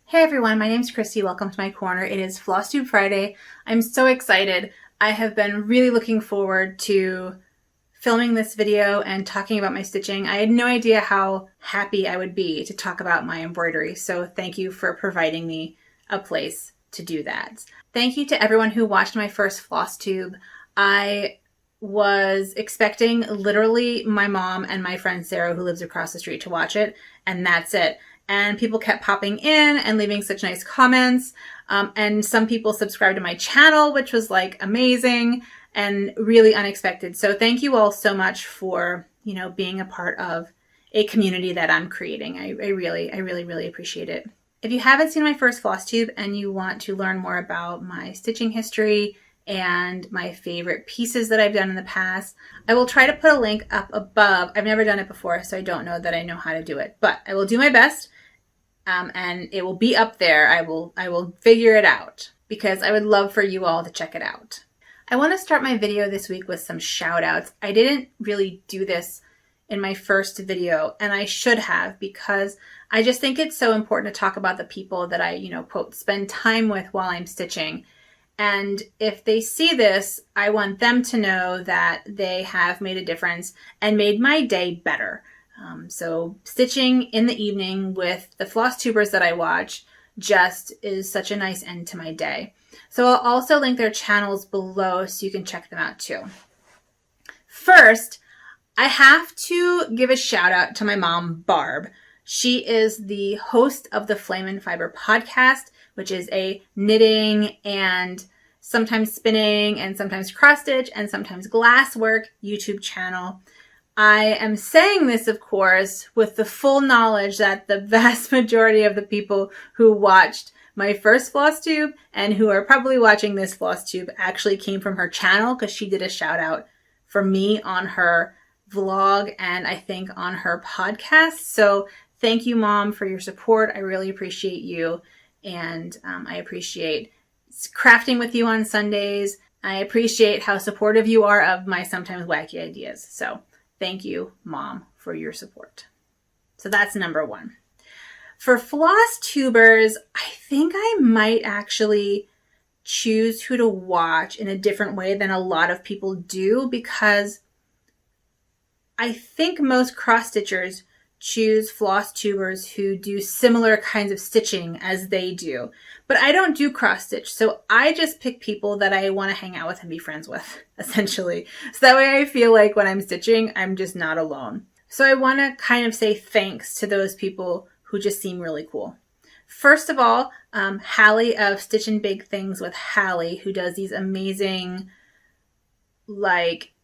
Hey everyone, my name's Christy. Welcome to my corner. It is Flosstube Friday. I'm so excited. I have been really looking forward to filming this video and talking about my stitching. I had no idea how happy I would be to talk about my embroidery, so thank you for providing me a place to do that. Thank you to everyone who watched my first Flosstube. I was expecting literally my mom and my friend Sarah, who lives across the street, to watch it, and that's it. And people kept popping in and leaving such nice comments. And some people subscribed to my channel, which was like amazing and really unexpected. So thank you all so much for, being a part of a community that I'm creating. I really appreciate it. If you haven't seen my first Flosstube and you want to learn more about my stitching history and my favorite pieces that I've done in the past, I will try to put a link up above. I've never done it before, so I don't know that I know how to do it, but I will do my best. And it will be up there. I will figure it out because I would love for you all to check it out. I want to start my video this week with some shout outs. I didn't really do this in my first video, and I should have, because I just think it's so important to talk about the people that I, quote, spend time with while I'm stitching. And if they see this, I want them to know that they have made a difference and made my day better. So stitching in the evening with the Flosstubers that I watch just is such a nice end to my day. So I'll also link their channels below so you can check them out too. First, I have to give a shout out to my mom, Barb. She is the host of the Flame and Fiber podcast, which is a knitting and sometimes spinning and sometimes cross stitch and sometimes glasswork YouTube channel. I am saying this, of course, with the full knowledge that the vast majority of the people who watched my first Flosstube and who are probably watching this Flosstube actually came from her channel, because she did a shout out for me on her vlog and I think on her podcast. So thank you, Mom, for your support. I really appreciate you. And I appreciate crafting with you on Sundays. I appreciate how supportive you are of my sometimes wacky ideas. So thank you, Mom, for your support. So that's number one. For Flosstubers, I think I might actually choose who to watch in a different way than a lot of people do, because I think most cross-stitchers choose Flosstubers who do similar kinds of stitching as they do. But I don't do cross-stitch, so I just pick people that I want to hang out with and be friends with, essentially. So that way I feel like when I'm stitching, I'm just not alone. So I want to kind of say thanks to those people who just seem really cool. First of all, Hallie of Stitchin' Big Things with Hallie, who does these amazing,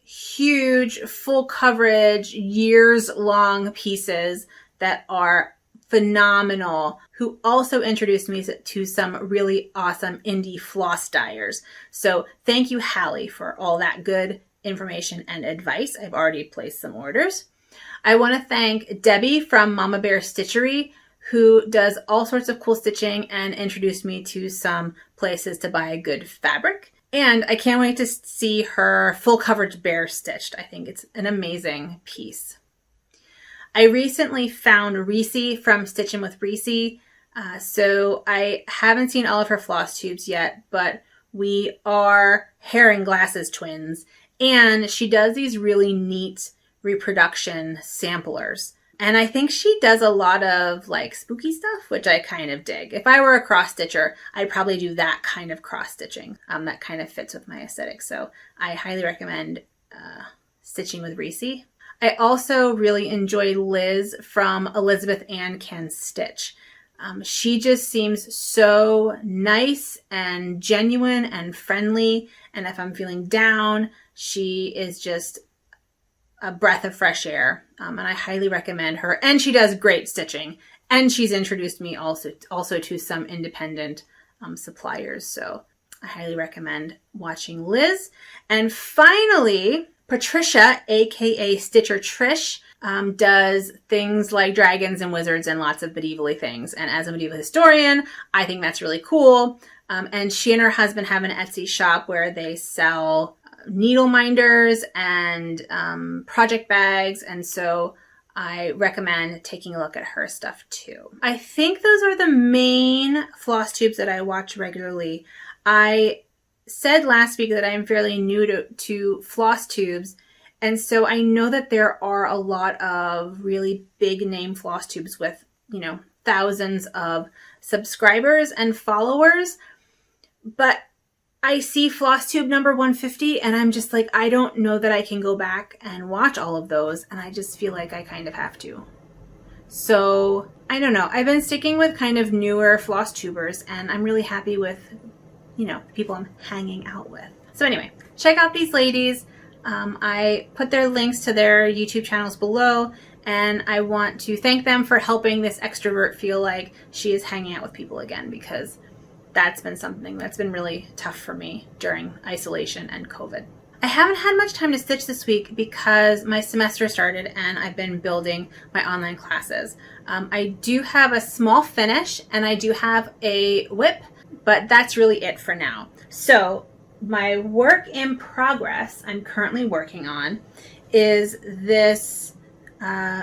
huge, full coverage, years-long pieces that are phenomenal, who also introduced me to some really awesome indie floss dyers. So thank you, Hallie, for all that good information and advice. I've already placed some orders. I want to thank Debbie from Mama Bear Stitchery, who does all sorts of cool stitching and introduced me to some places to buy good fabric. And I can't wait to see her full coverage bear stitched. I think it's an amazing piece. I recently found Reese from Stitchin' with Reese. So I haven't seen all of her floss tubes yet, but we are Herring Glasses twins. And she does these really neat reproduction samplers. And I think she does a lot of spooky stuff, which I kind of dig. If I were a cross stitcher, I'd probably do that kind of cross stitching. That kind of fits with my aesthetic. So I highly recommend Stitching with Reese. I also really enjoy Liz from Elizabeth Ann Can Stitch. She just seems so nice and genuine and friendly. And if I'm feeling down, she is just a breath of fresh air, and I highly recommend her. And she does great stitching, and she's introduced me also to some independent suppliers. So I highly recommend watching Liz. And finally, Patricia, aka Stitcher Trish, does things like dragons and wizards and lots of medieval-y things. And as a medieval historian, I think that's really cool. And she and her husband have an Etsy shop where they sell needle minders and project bags. And so I recommend taking a look at her stuff too. I think those are the main floss tubes that I watch regularly. I said last week that I am fairly new to floss tubes, and so I know that there are a lot of really big name floss tubes with, you know, thousands of subscribers and followers, but I see floss tube number 150 and I'm just like, I don't know that I can go back and watch all of those, and I just feel like I kind of have to. So I don't know. I've been sticking with kind of newer floss tubers, and I'm really happy with, you know, the people I'm hanging out with. So anyway, check out these ladies. I put their links to their YouTube channels below, and I want to thank them for helping this extrovert feel like she is hanging out with people again, because that's been something that's been really tough for me during isolation and COVID. I haven't had much time to stitch this week because my semester started and I've been building my online classes. I do have a small finish and I do have a whip, but that's really it for now. So my work in progress I'm currently working on is this,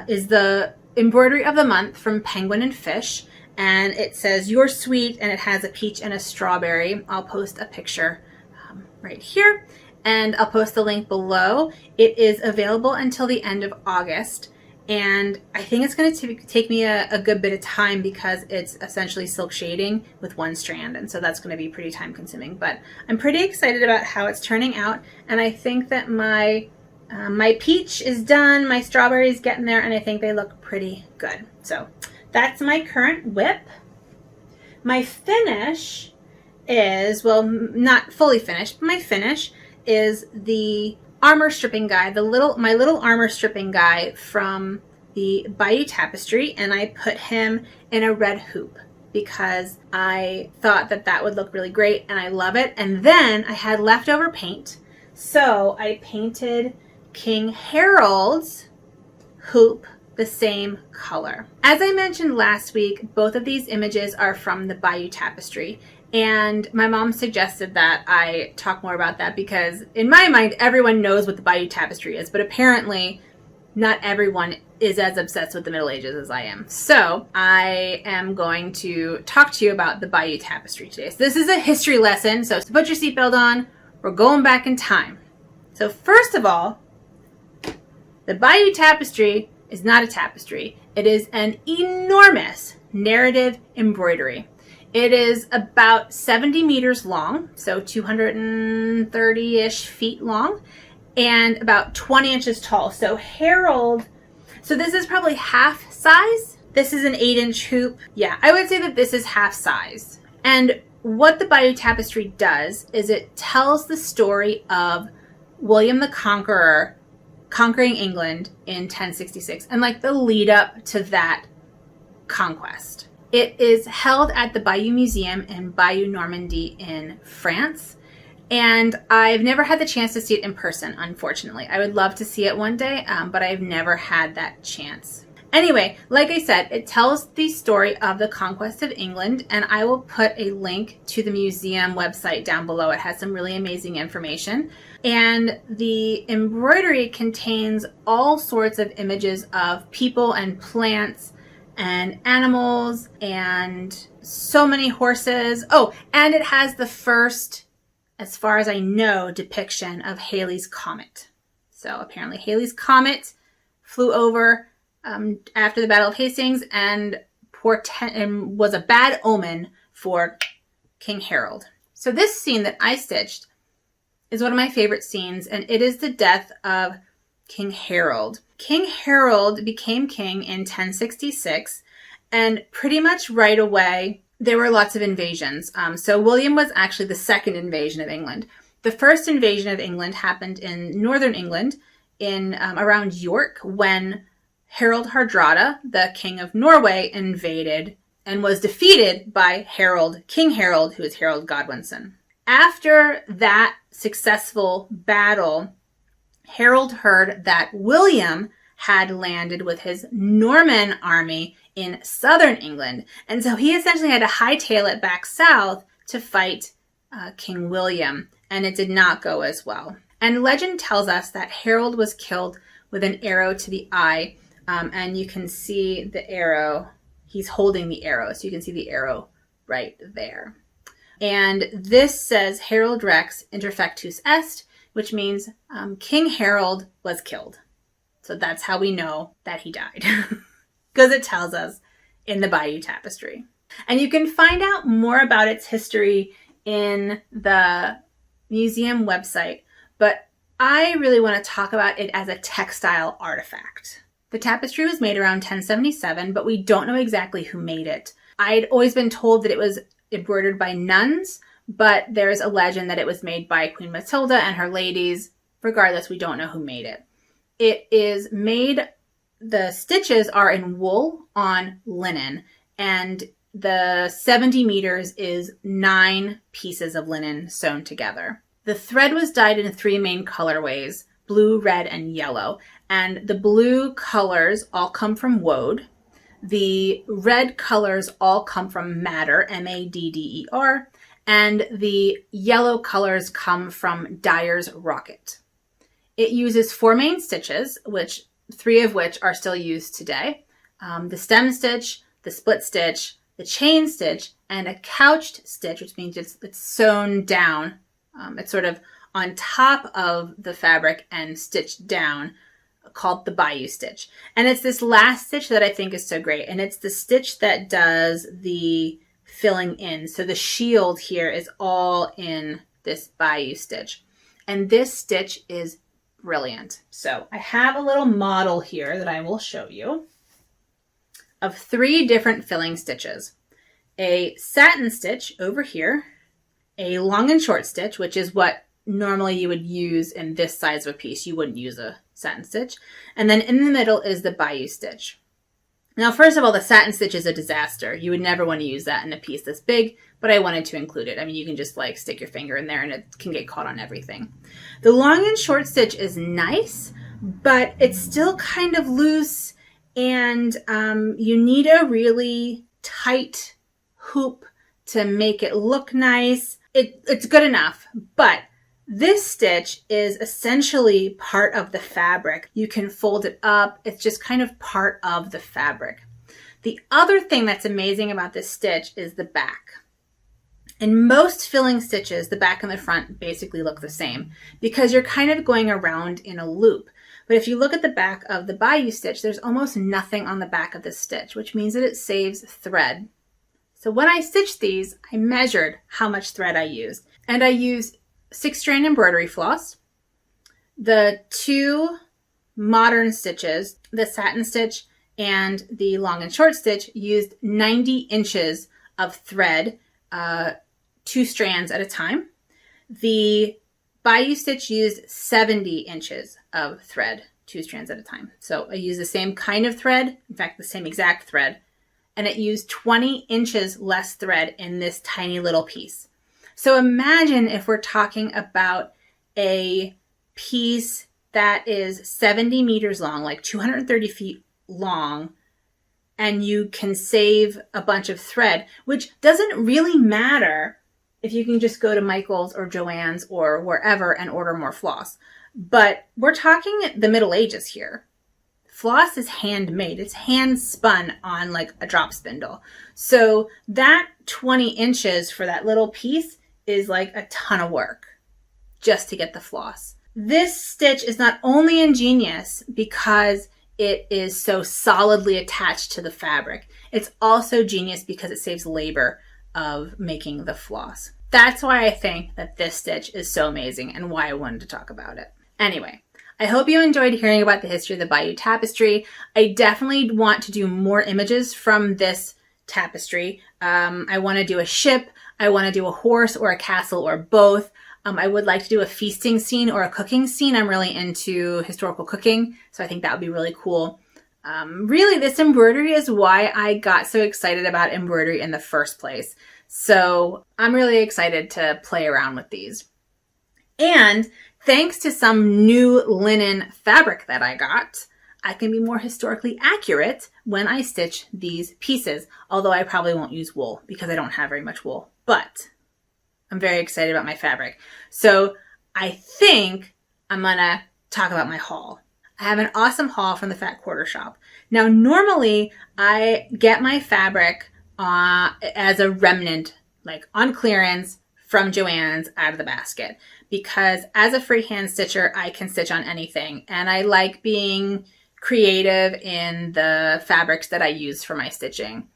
is the embroidery of the month from Penguin and Fish. And it says "You're sweet," and it has a peach and a strawberry. I'll post a picture right here, and I'll post the link below. It is available until the end of August, and I think it's going to take me a good bit of time because it's essentially silk shading with one strand, and so that's going to be pretty time consuming. But I'm pretty excited about how it's turning out, and I think that my peach is done, my strawberry's getting there, and I think they look pretty good. So that's my current whip. My finish is, well, not fully finished, but my finish is the armor stripping guy, my little armor stripping guy from the Bayeux Tapestry, and I put him in a red hoop because I thought that that would look really great, and I love it. And then I had leftover paint, so I painted King Harold's hoop the same color. As I mentioned last week, both of these images are from the Bayeux Tapestry, and my mom suggested that I talk more about that because in my mind everyone knows what the Bayeux Tapestry is, but apparently not everyone is as obsessed with the Middle Ages as I am. So I am going to talk to you about the Bayeux Tapestry today. So this is a history lesson, so put your seatbelt on. We're going back in time. So first of all, the Bayeux Tapestry is not a tapestry. It is an enormous narrative embroidery. It is about 70 meters long, so 230-ish feet long, and about 20 inches tall. So Harold, so this is probably half size. This is an 8-inch hoop. Yeah, I would say that this is half size. And what the Bayeux Tapestry does is it tells the story of William the Conqueror conquering England in 1066 and like the lead up to that conquest. It is held at the Bayeux Museum in Bayeux, Normandy in France, and I've never had the chance to see it in person, unfortunately. I would love to see it one day, but I've never had that chance. Anyway, like I said, it tells the story of the conquest of England, and I will put a link to the museum website down below. It has some really amazing information. And the embroidery contains all sorts of images of people and plants and animals and so many horses. Oh, and it has the first, as far as I know, depiction of Halley's Comet. So apparently Halley's Comet flew over after the Battle of Hastings and was a bad omen for King Harold. So this scene that I stitched is one of my favorite scenes, and it is the death of King Harold. King Harold became king in 1066, and pretty much right away there were lots of invasions. So William was actually the second invasion of England. The first invasion of England happened in northern England in around York when Harald Hardrada, the king of Norway, invaded and was defeated by Harold, King Harold, who is Harold Godwinson. After that successful battle, Harold heard that William had landed with his Norman army in southern England, and so he essentially had to hightail it back south to fight King William, and it did not go as well. And legend tells us that Harold was killed with an arrow to the eye And you can see the arrow. He's holding the arrow, so you can see the arrow right there. And this says Harold Rex interfectus est, which means King Harold was killed. So that's how we know that he died, because it tells us in the Bayeux Tapestry. And you can find out more about its history in the museum website, but I really want to talk about it as a textile artifact. The tapestry was made around 1077, but we don't know exactly who made it. I'd always been told that it was embroidered by nuns, but there's a legend that it was made by Queen Matilda and her ladies. Regardless, we don't know who made it. It is made, the stitches are in wool on linen, and the 70 meters is 9 pieces of linen sewn together. The thread was dyed in 3 main colorways, blue, red, and yellow. And the blue colors all come from woad. The red colors all come from madder, M-A-D-D-E-R. And the yellow colors come from dyer's rocket. It uses 4 main stitches, 3 of which are still used today. The stem stitch, the split stitch, the chain stitch, and a couched stitch, which means it's sewn down. It's sort of on top of the fabric and stitched down, called the Bayeux stitch. And it's this last stitch that I think is so great. And it's the stitch that does the filling in. So the shield here is all in this Bayeux stitch. And this stitch is brilliant. So I have a little model here that I will show you of 3 different filling stitches. A satin stitch over here, a long and short stitch, which is what normally you would use in this size of a piece. You wouldn't use a satin stitch. And then in the middle is the Bayeux stitch. Now, first of all, the satin stitch is a disaster. You would never want to use that in a piece this big, but I wanted to include it. I mean, you can just like stick your finger in there and it can get caught on everything. The long and short stitch is nice, but it's still kind of loose, and you need a really tight hoop to make it look nice. It's good enough, but this stitch is essentially part of the fabric. You can fold it up. It's just kind of part of the fabric. The other thing that's amazing about this stitch is the back. In most filling stitches, the back and the front basically look the same because you're kind of going around in a loop. But if you look at the back of the Bayeux stitch, there's almost nothing on the back of this stitch, which means that it saves thread. So when I stitched these, I measured how much thread I used. And I used 6-strand embroidery floss, the 2 modern stitches, the satin stitch and the long and short stitch, used 90 inches of thread, 2 strands at a time. The Bayeux stitch used 70 inches of thread, 2 strands at a time. So I used the same kind of thread, in fact, the same exact thread, and it used 20 inches less thread in this tiny little piece. So imagine if we're talking about a piece that is 70 meters long, like 230 feet long, and you can save a bunch of thread, which doesn't really matter if you can just go to Michael's or Joann's or wherever and order more floss. But we're talking the Middle Ages here. Floss is handmade. It's hand spun on like a drop spindle. So that 20 inches for that little piece is like a ton of work just to get the floss. This stitch is not only ingenious because it is so solidly attached to the fabric, it's also genius because it saves labor of making the floss. That's why I think that this stitch is so amazing and why I wanted to talk about it. Anyway, I hope you enjoyed hearing about the history of the Bayeux Tapestry. I definitely want to do more images from this tapestry. I want to do a ship, I want to do a horse or a castle or both. I would like to do a feasting scene or a cooking scene. I'm really into historical cooking, so I think that would be really cool. Really, this embroidery is why I got so excited about embroidery in the first place. So I'm really excited to play around with these. And thanks to some new linen fabric that I got, I can be more historically accurate when I stitch these pieces, although I probably won't use wool because I don't have very much wool, but I'm very excited about my fabric. So I think I'm gonna talk about my haul. I I have an awesome haul from the Fat Quarter Shop. Now, normally I get my fabric as a remnant, like on clearance from Joann's out of the basket, because as a freehand stitcher, I can stitch on anything. And I like being creative in the fabrics that I use for my stitching.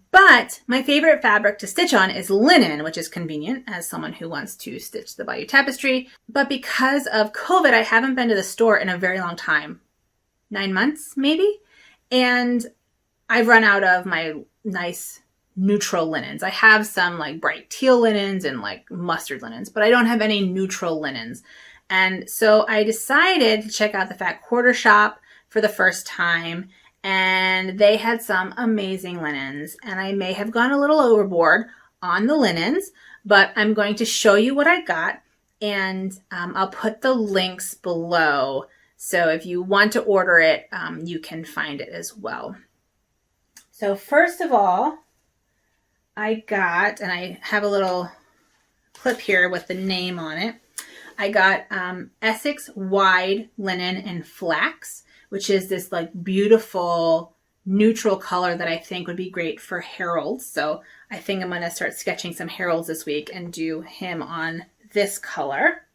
But my favorite fabric to stitch on is linen, which is convenient as someone who wants to stitch the Bayeux Tapestry. But because of COVID, I haven't been to the store in a very long time, 9 months maybe. And I've run out of my nice neutral linens. I have some like bright teal linens and like mustard linens, but I don't have any neutral linens. And so I decided to check out the Fat Quarter Shop for the first time, and they had some amazing linens, and I may have gone a little overboard on the linens, but I'm going to show you what I got, and I'll put the links below. So if you want to order it, you can find it as well. So first of all, I got, and I have a little clip here with the name on it. I got Essex wide linen in Flax, which is this like beautiful neutral color that I think would be great for Harold. So I think I'm going to start sketching some Harolds this week and do him on this color.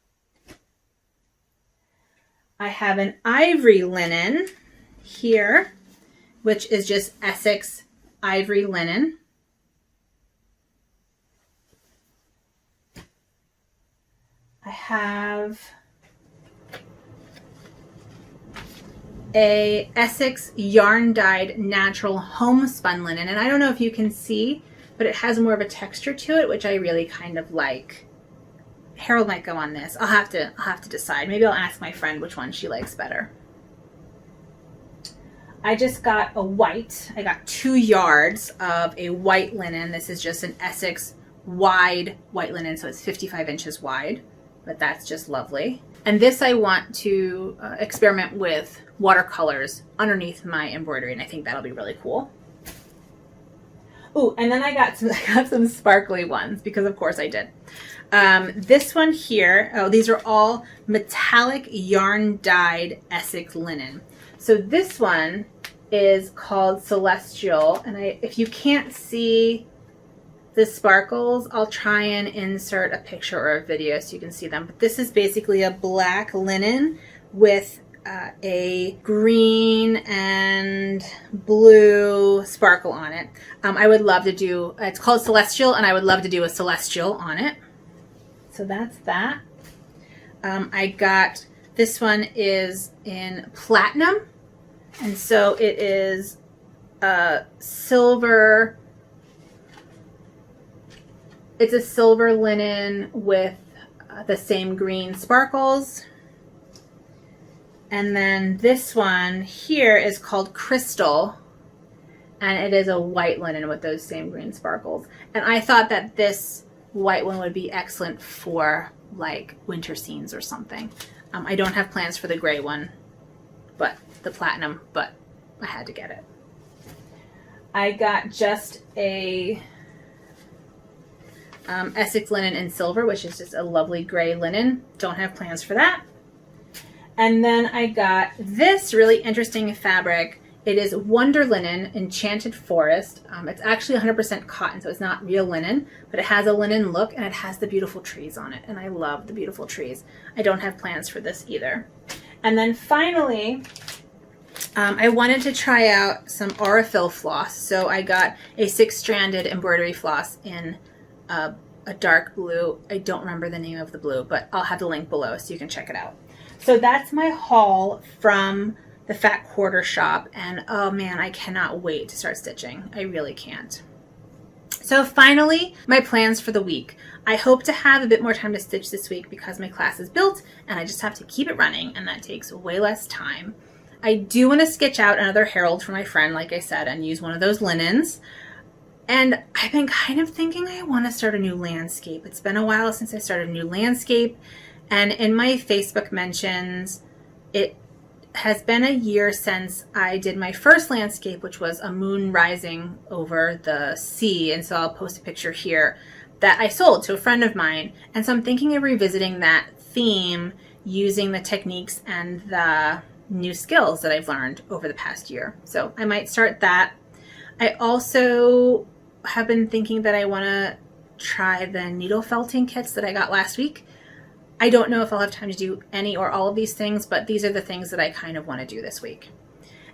I have an Ivory linen here, which is just Essex Ivory linen. I have a Essex yarn dyed natural homespun linen, and I don't know if you can see, but it has more of a texture to it, which I really kind of like. Harold might go on this. I'll have to decide. Maybe I'll ask my friend which one she likes better. I just got a white. I got 2 yards of a white linen. This is just an Essex wide white linen, so it's 55 inches wide, but that's just lovely. And this I want to experiment with watercolors underneath my embroidery, and I think that'll be really cool. Ooh, and then I got some sparkly ones, because of course I did. This one here, oh, these are all metallic yarn dyed Essex linen. So this one is called Celestial, and if you can't see the sparkles, I'll try and insert a picture or a video so you can see them. But this is basically a black linen with a green and blue sparkle on it. I would love to do, it's called Celestial, and I would love to do a Celestial on it. So that's that. I got, this one is in platinum, and so it is a silver, it's a silver linen with the same green sparkles. And then this one here is called Crystal, and it is a white linen with those same green sparkles. And I thought that this white one would be excellent for like winter scenes or something. I don't have plans for the gray one, but the platinum, but I had to get it. I got just a Essex linen in silver, which is just a lovely gray linen. Don't have plans for that. And then I got this really interesting fabric. It is Wonder Linen Enchanted Forest. It's actually 100% cotton, so it's not real linen, but it has a linen look, and it has the beautiful trees on it, and I love the beautiful trees. I don't have plans for this either. And then finally, I wanted to try out some Aurifill floss, so I got a 6-stranded embroidery floss in a dark blue. I don't remember the name of the blue, but I'll have the link below so you can check it out. So that's my haul from the Fat Quarter Shop, and oh man, I cannot wait to start stitching. I really can't. So finally, my plans for the week. I hope to have a bit more time to stitch this week because my class is built and I just have to keep it running, and that takes way less time. I do want to sketch out another Harold for my friend, like I said, and use one of those linens. And I've been kind of thinking I want to start a new landscape. It's been a while since I started a new landscape. And in my Facebook mentions, it has been a year since I did my first landscape, which was a moon rising over the sea. And so I'll post a picture here that I sold to a friend of mine. And so I'm thinking of revisiting that theme using the techniques and the new skills that I've learned over the past year. So I might start that. I also have been thinking that I want to try the needle felting kits that I got last week. I don't know if I'll have time to do any or all of these things, but these are the things that I kind of want to do this week.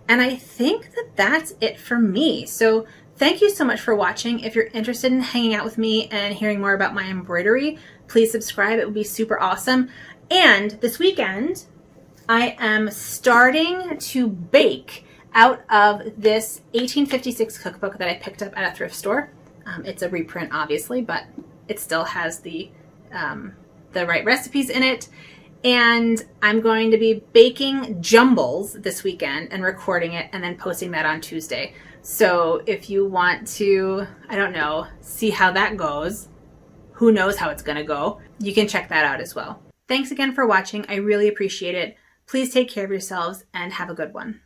And I think that that's it for me. So thank you so much for watching. If you're interested in hanging out with me and hearing more about my embroidery, please subscribe. It would be super awesome. And this weekend, I am starting to bake out of this 1856 cookbook that I picked up at a thrift store. It's a reprint, obviously, but it still has the right recipes in it. And I'm going to be baking jumbles this weekend and recording it and then posting that on Tuesday. So if you want to, I don't know, see how that goes, who knows how it's going to go, you can check that out as well. Thanks again for watching. I really appreciate it. Please take care of yourselves and have a good one.